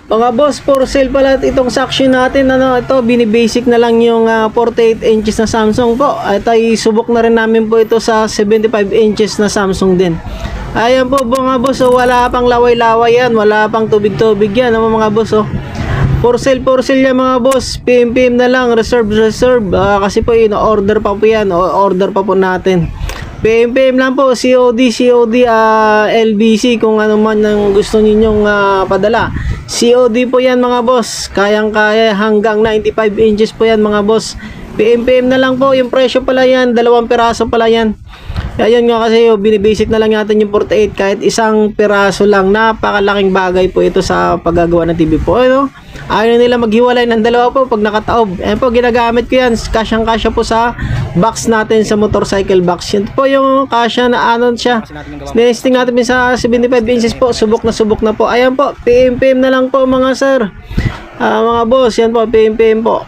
Mga boss, for sale pala itong section natin. Ano, ito, binibasic na lang yung 48 inches na Samsung po. At ay subok na rin namin po ito sa 75 inches na Samsung din. Ayan po mga boss, so wala pang laway-laway yan, wala pang tubig-tubig yan, ano, mga boss. Oh. For sale yan mga boss. PM na lang, reserve. Kasi po order pa po yan, order pa po natin. PM lang po, COD, LBC kung ano man ang gusto ninyong padala. COD po yan mga boss, kayang-kaya hanggang 95 inches po yan mga boss. PM na lang po, yung presyo pala yan, 2 piraso pala yan. Ayun nga kasi binibasic na lang natin yung 48, kahit isang piraso lang, napakalaking bagay po ito sa paggagawa ng TV po. Ano? Ayaw nila maghiwalay ng dalawa po pag nakataob. Ayan po, ginagamit ko yan, kasyang-kasya po sa box natin, sa motorcycle box. Yan po yung kasya na ano siya. Nesting natin sa 75 inches po, subok na po. Ayan po, PM na lang po mga sir. Mga boss, yan po, PM po.